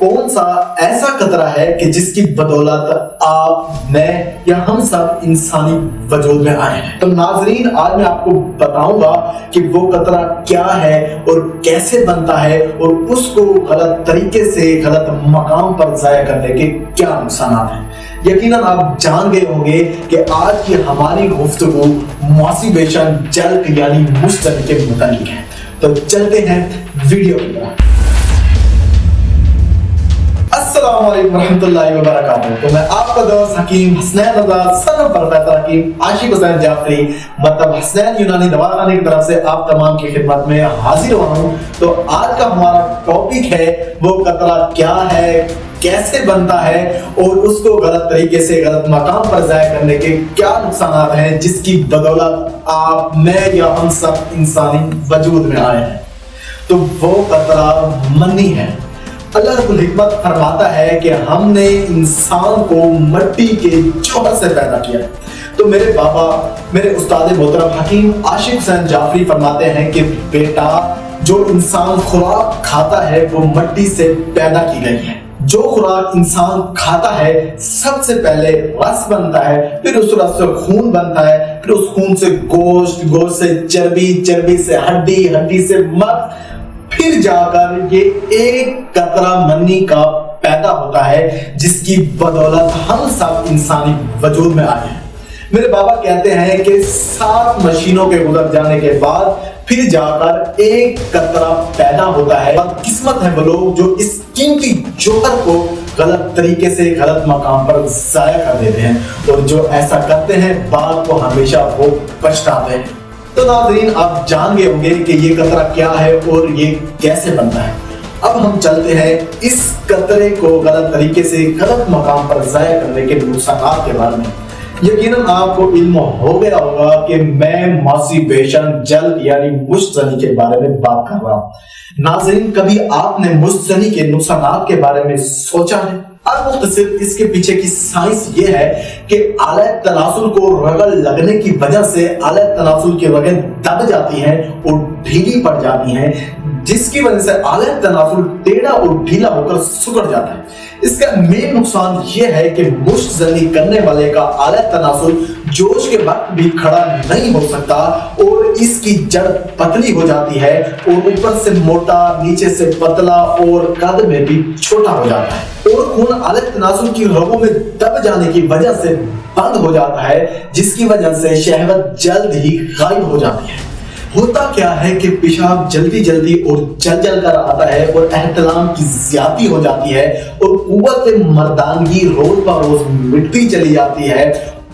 کون سا ایسا قطرہ ہے کہ جس کی بدولت آپ، میں یا ہم سب انسانی وجود میں آئے ہیں؟ تو ناظرین، آج میں آپ کو بتاؤں گا کہ وہ قطرہ کیا ہے اور کیسے بنتا ہے اور اس کو غلط طریقے سے غلط مقام پر ضائع کرنے کے کیا نقصانات ہیں۔ یقیناً آپ جان گئے ہوں گے کہ آج کی ہماری گفتگو ماسٹربیشن جلد یعنی مشتری کے متعلق ہے۔ تو چلتے ہیں ویڈیو کی طرف۔ السلام علیکم ورحمۃ اللہ وبرکاتہ۔ تو میں آپ کا دوست حکیم حسنین رضا سن آف پروفیسر حکیم عاشق حسین جعفری مطلب حسنین یونانی دواخانے کی طرف سے آپ تمام کی خدمت میں حاضر ہوا ہوں۔ تو آج کا ہمارا ٹاپک ہے وہ قطرہ کیا ہے، کیسے بنتا ہے اور اس کو غلط طریقے سے غلط مقام پر ضائع کرنے کے کیا نقصانات ہیں جس کی بدولت آپ، میں یا ہم سب انسانی وجود میں آئے ہیں۔ تو وہ قطرہ منی ہے۔ اللہ رب الحکمت فرماتا ہے کہ ہم نے انسان کو مٹی کے جوہر سے پیدا کیا ہے۔ تو میرے بابا، میرے استاد محترم حکیم عاشق حسین جعفری فرماتے ہیں کہ بیٹا، جو انسان خوراک کھاتا ہے وہ مٹی سے پیدا کی گئی ہے۔ جو خوراک انسان کھاتا ہے سب سے پہلے رس بنتا ہے، پھر اس رس سے خون بنتا ہے، پھر اس خون سے گوشت، گوشت سے چربی، چربی سے ہڈی، ہڈی سے مغز، پھر جا کر یہ ایک قطرہ منی کا پیدا ہوتا ہے جس کی بدولت ہم سب انسانی وجود میں آئے ہیں۔ میرے بابا کہتے ہیں کہ 7 مشینوں کے گزر جانے کے بعد پھر جا کر ایک قطرہ پیدا ہوتا ہے۔ قسمت ہے وہ لوگ جو اس قیمتی جوہر کو غلط طریقے سے غلط مقام پر ضائع کر دیتے ہیں، اور جو ایسا کرتے ہیں بعد کو ہمیشہ وہ پچھتاتے ہیں۔ تو ناظرین، آپ جان گئے ہوں گے کہ یہ قطرہ کیا ہے اور یہ کیسے بنتا ہے۔ اب ہم چلتے ہیں اس قطرے کو غلط طریقے سے غلط مقام پر ضائع کرنے کے نقصانات کے بارے میں۔ یقیناً آپ کو علم ہو گیا ہوگا کہ میں ماسٹربیشن جلد یعنی مشت زنی کے بارے میں بات کر رہا ہوں۔ ناظرین، کبھی آپ نے مشت زنی کے نقصانات کے بارے میں سوچا ہے؟ مختصر اس کے پیچھے کی سائنس یہ ہے کہ آلہ تناسل کو رگڑ لگنے کی وجہ سے آلہ تناسل کی رگیں دب جاتی ہیں اور ڈھیلی پڑ جاتی ہیں، جس کی وجہ سے آلہ تناسل ٹیڑھا اور ڈھیلا ہو کر سکڑ جاتا ہے۔ اس کا مین نقصان یہ ہے کہ مشت زنی کرنے والے کا آلہ تناسل جوش کے وقت بھی کھڑا نہیں ہو سکتا اور اس کی جڑ پتلی ہو جاتی ہے اور اوپر سے موٹا، نیچے سے پتلا اور قد میں بھی چھوٹا ہو جاتا ہے، اور خون آلہ تناسل کی رگوں میں دب جانے کی وجہ سے بند ہو جاتا ہے، جس کی وجہ سے شہوت جلد ہی غائب ہو جاتی ہے۔ ہوتا کیا ہے کہ پیشاب جلدی جلدی اور جل جل کر آتا ہے اور احتلام کی زیادتی ہو جاتی ہے اور قوت مردانگی روز بروز مٹتی چلی جاتی ہے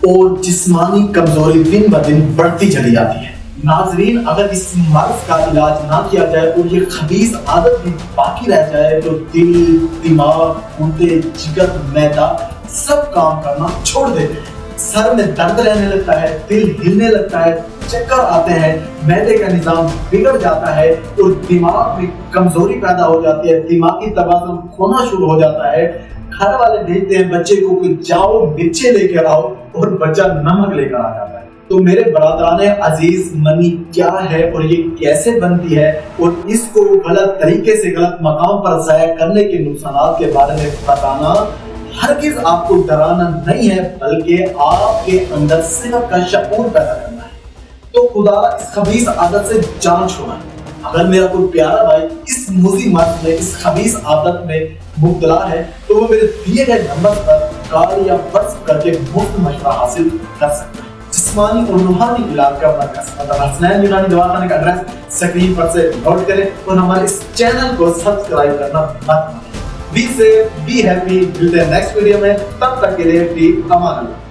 اور جسمانی کمزوری دن بدن بڑھتی چلی جاتی ہے۔ ناظرین، اگر اس مرض کا علاج نہ کیا جائے اور یہ خبیث عادت بھی باقی رہ جائے تو دل، دماغ، گردے، جگر، معدہ سب کام کرنا چھوڑ دیتے ہیں۔ سر میں درد رہنے لگتا ہے، دل ہلنے لگتا ہے، چکر آتے ہیں، معدے کا نظام بگڑ جاتا ہے اور دماغ میں کمزوری پیدا ہو جاتی ہے، دماغی توازن کھونا شروع ہو جاتا ہے۔ گھر والے بھیجتے ہیں بچے کو کہ جاؤ مرچیں لے کر آؤ، اور بچہ نمک لے کر آ جاتا ہے۔ تو میرے برادران عزیز، منی کیا ہے اور یہ کیسے بنتی ہے اور اس کو غلط طریقے سے غلط مقام پر ضائع کرنے کے نقصانات کے بارے میں بتانا ہرگز آپ کو ڈرانا نہیں ہے، بلکہ آپ کے اندر صحت کا شعور پیدا کرنا ہے۔ تو خدا اس خبیث عادت سے جان چھوڑا ہے۔ اگر میرا کوئی پیارا بھائی اس موذی مرض میں، اس خبیث عادت میں مبتلا ہے تو وہ میرے دیے گئے نمبر پر کال یا واٹس کر کے مفت مشورہ حاصل کر سکتا ہے۔ جسمانی اور روحانی علاج کا مرکز حسنین یونانی دواخانے کا ایڈریس سکرین پر سے نوٹ کریں اور ہمارے اس چینل کو سبسکرائب کرنا مت بھولیں۔ بی سیف، بی ہیپی، ملتے ہیں نیکسٹ ویڈیو میں، تب تک کے لیے بھی امان اللہ۔